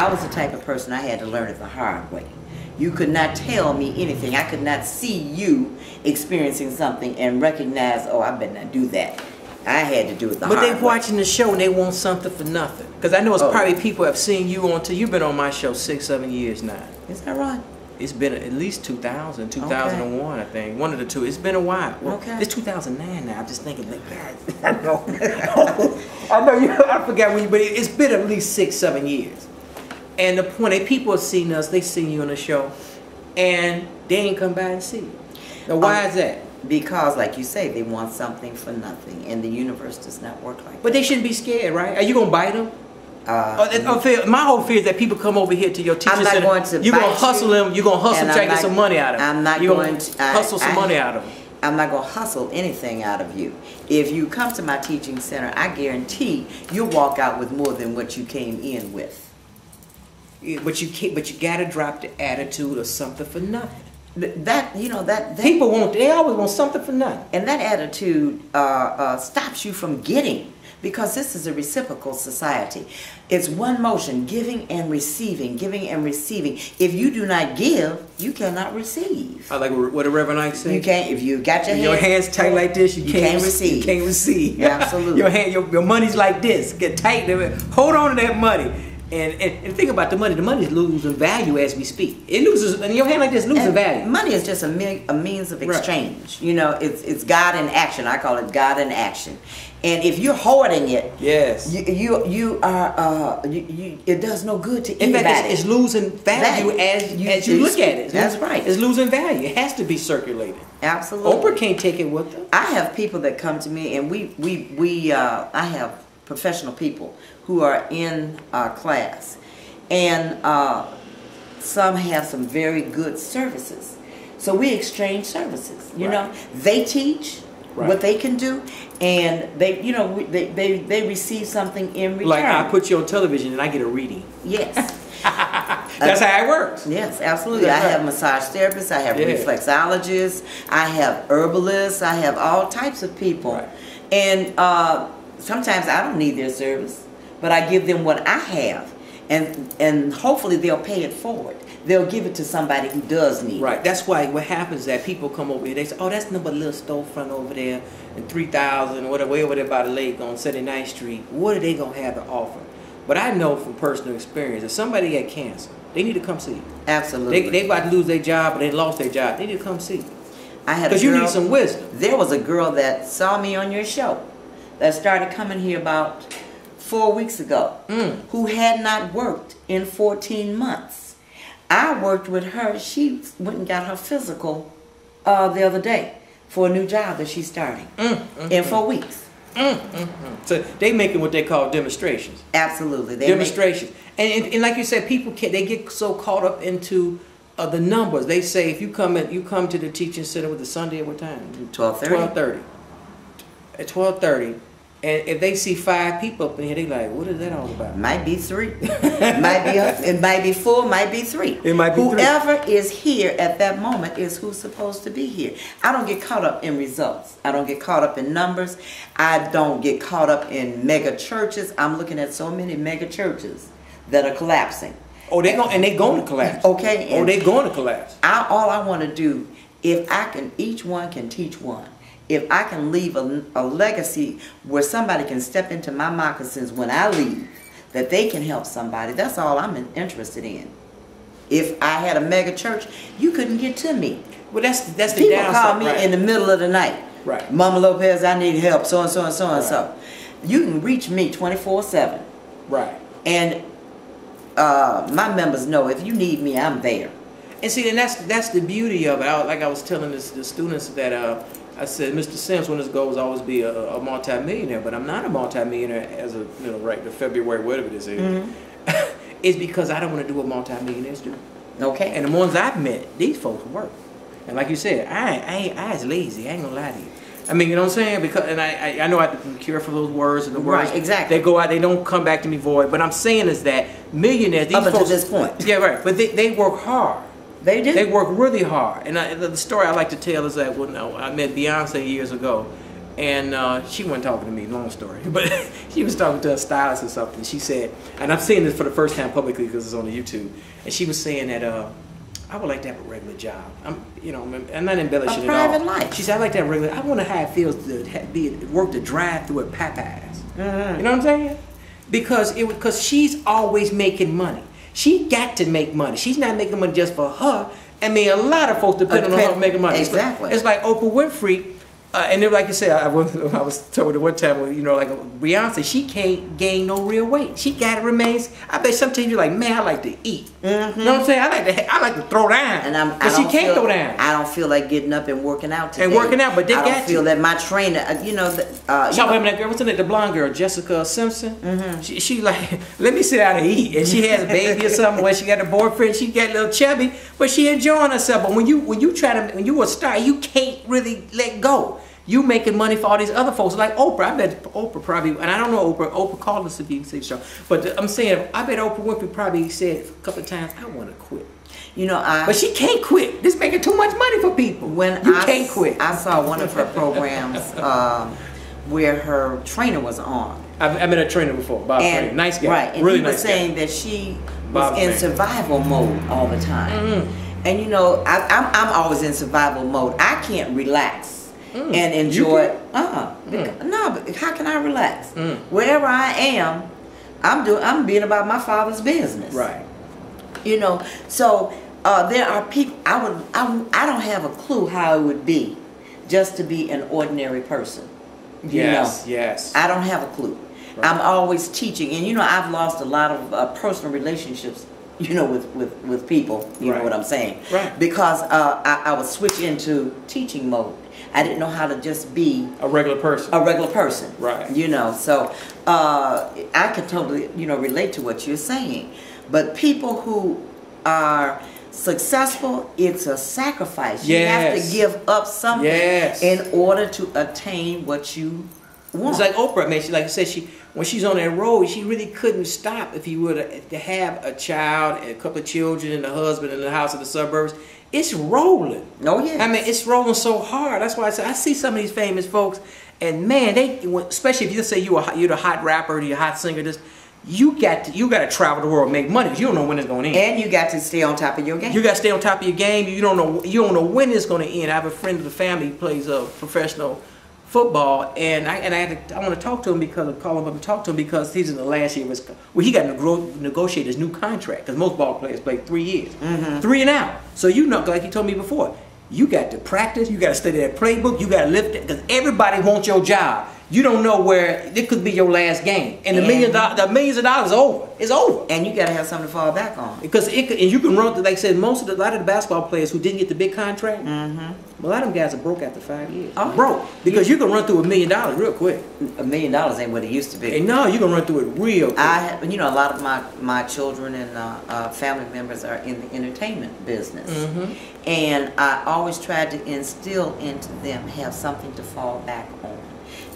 I was the type of person I had to learn it the hard way. You could not tell me anything. I could not see you experiencing something and recognize, oh, I better not do that. I had to do it the hard way. But they watching the show and they want something for nothing. Because I know it's probably people have seen you on, you've been on my show 6-7 years now. Is that right? It's been at least 2000, 2001, I think. One of the two. It's been a while. Well, it's 2009 now. I'm just thinking, like, God, I know. I forgot when you, but it's been at least 6-7 years. And the point is, people have seen us, they seen you on the show, and they ain't come by and see you. Now, why is that? Because, like you say, they want something for nothing, and the universe does not work like that. But they shouldn't be scared, right? Are you going to bite them? My whole fear is that people come over here to your teacher center. You're going to hustle them. You're going to hustle, try to get some money out of them. I'm not going to hustle some money out of them. I'm not going to hustle anything out of you. If you come to my teaching center, I guarantee you'll walk out with more than what you came in with. But you got to drop the attitude of something for nothing. That people want. They always want something for nothing. And that attitude stops you from getting. Because this is a reciprocal society. It's one motion, giving and receiving, giving and receiving. If you do not give, you cannot receive. I like what the Reverend Ike said. You can't, if you got your hands tight like this, you can't receive. You can't receive. Absolutely. your money's like this. Get tight. Hold on to that money. And think about the money. The money is losing value as we speak. It loses, and your hand like this losing value. Money is just a means of exchange. Right. You know, it's God in action. I call it God in action. And if you're hoarding it, yes, you are. It does no good to anybody. In fact, it's losing value as you look at it. That's right. It's losing value. It has to be circulated. Absolutely. Oprah can't take it with her. I have people that come to me, and I have professional people who are in our class, and some have some very good services. So we exchange services. You know, they teach what they can do, and they receive something in return. Like I put you on television and I get a reading. Yes. That's how it works. Yes, absolutely. I have massage therapists, I have reflexologists, I have herbalists, I have all types of people. Right. And sometimes I don't need their service, but I give them what I have, and hopefully they'll pay it forward. They'll give it to somebody who does need it. Right. That's why what happens is that people come over here, they say, oh, that's number little storefront over there in 3,000 or whatever, way over there by the lake on 79th Street. What are they going to have to offer? But I know from personal experience, if somebody had cancer, they need to come see you. Absolutely. They about to lose their job, or they lost their job. They need to come see you. Because you need some wisdom. There was a girl that saw me on your show that started coming here about 4 weeks ago, who had not worked in 14 months. I worked with her. She went and got her physical the other day for a new job that she's starting in 4 weeks. So they making what they call demonstrations. Absolutely, demonstrations. And like you said, people they get so caught up into the numbers. They say if you come to the teaching center with the Sunday at what time? 12:30. 12:30. At 12:30. And if they see 5 people up in here, they like, what is that all about? Might be 3. It might be 4, might be 3. It might be Whoever is here at that moment is who's supposed to be here. I don't get caught up in results. I don't get caught up in numbers. I don't get caught up in mega churches. I'm looking at so many mega churches that are collapsing. Oh, they're going to collapse. Okay. Oh, they're going to collapse. All I want to do, if I can, each one can teach one. If I can leave a legacy where somebody can step into my moccasins when I leave, that they can help somebody, that's all I'm interested in. If I had a mega church, you couldn't get to me. Well, that's the downside. People call me in the middle of the night. Right. Mama Lopez, I need help, so and so and so and so. You can reach me 24/7. Right. And my members know if you need me, I'm there. And see, and that's the beauty of it. Like I was telling the students that I said, Mr. Sims, one of his goals always be a multi-millionaire, but I'm not a multi-millionaire as of right the February, whatever this is. It's because I don't want to do what multi-millionaires do. Okay. And the ones I've met, these folks work. And like you said, I is lazy. I ain't gonna lie to you. I mean, you know what I'm saying? Because I know I have to be careful for those words and the words. Right, exactly. They go out, they don't come back to me void. But I'm saying is that millionaires, these folks, up to this point. Yeah, right. But they work hard. They do. They work really hard. And the story I like to tell is that when I met Beyonce years ago, And she wasn't talking to me, long story, but she was talking to a stylist or something. She said, and I'm saying this for the first time publicly because it's on the YouTube, and she was saying that I would like to have a regular job. I'm not embellishing at all. A private life. She said, I like to have a regular. I wonder how it feels to work the drive-through at Popeyes. You know what I'm saying? Because she's always making money. She got to make money. She's not making money just for her. I mean, a lot of folks depend on her making money. Exactly. It's like Oprah Winfrey. And then, like you said, I was told at one time, like Beyonce, she can't gain no real weight. She got to remain. I bet sometimes you're like, man, I like to eat. You know what I'm saying? I like to throw down. But she can't throw down. I don't feel like getting up and working out today. But they got to. I don't feel that my trainer, that girl, what's her name? The blonde girl, Jessica Simpson. She like, let me sit down and eat. And she has a baby or something. When she got a boyfriend, she got a little chubby, but she enjoying herself. But when you a star, you can't really let go. You making money for all these other folks like Oprah. I bet Oprah probably, and I don't know Oprah. Oprah called us to be show, but I'm saying I bet Oprah Winfrey probably said a couple of times, "I want to quit." But she can't quit. This making too much money for people. Can't quit. I saw one of her programs where her trainer was on. I've met a trainer before, Bob Trainer. Nice guy, right? And really he nice was guy. saying that she was in survival mode all the time, and I'm always in survival mode. I can't relax. And enjoy. No, but how can I relax? Wherever I am, I'm being about my Father's business. Right. So there are people. I don't have a clue how it would be just to be an ordinary person. Yes. I don't have a clue. Right. I'm always teaching, and I've lost a lot of personal relationships. With people. You know what I'm saying? Right. Because I would switch into teaching mode. I didn't know how to just be a regular person. Right. So I can totally, relate to what you're saying. But people who are successful, it's a sacrifice. Yes. You have to give up something in order to attain what you want. It's like Oprah, man. Like I said, when she's on that road, she really couldn't stop if you were to have a child, and a couple of children, and a husband in the house in the suburbs. It's rolling. Oh yeah. I mean, it's rolling so hard. That's why I say I see some of these famous folks, and man, especially if you say you're the hot rapper, you're a hot singer, you got to travel the world, and make money. 'Cause you don't know when it's going to end. And you got to stay on top of your game. You got to stay on top of your game. You don't know when it's going to end. I have a friend of the family who plays professional football, and I want to talk to him call him up and talk to him because he's in the last year of his. Well, he got to negotiate his new contract because most ball players play 3 years, 3 and out. So like he told me before, you got to practice, you got to study that playbook, you got to lift it because everybody wants your job. You don't know where it could be your last game, and the millions of dollars is over. It's over, and you got to have something to fall back on because and you can run. Like I said, a lot of the basketball players who didn't get the big contract, a lot of them guys are broke after 5 years. Broke because you can run through $1 million real quick. $1 million ain't what it used to be. And no, you can run through it real quick. A lot of my children and family members are in the entertainment business, and I always tried to instill into them have something to fall back on.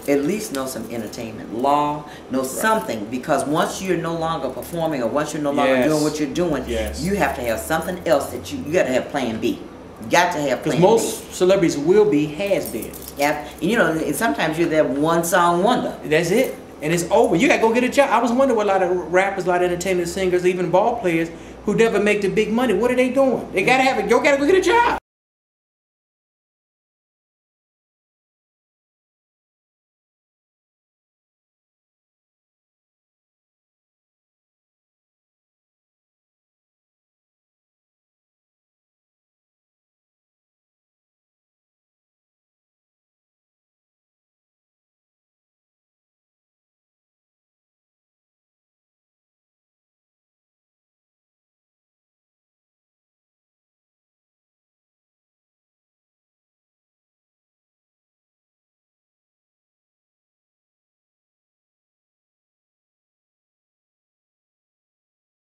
At least know some entertainment law, know something, because once you're no longer performing or once you're no longer doing what you're doing, you have to have something else that you got to have plan B. You got to have plan B. Because most celebrities will be has-beens. Yeah, and sometimes you're that one song wonder. That's it, and it's over. You got to go get a job. I was wondering what a lot of rappers, a lot of entertainment singers, even ball players who never make the big money. What are they doing? They got to go get a job.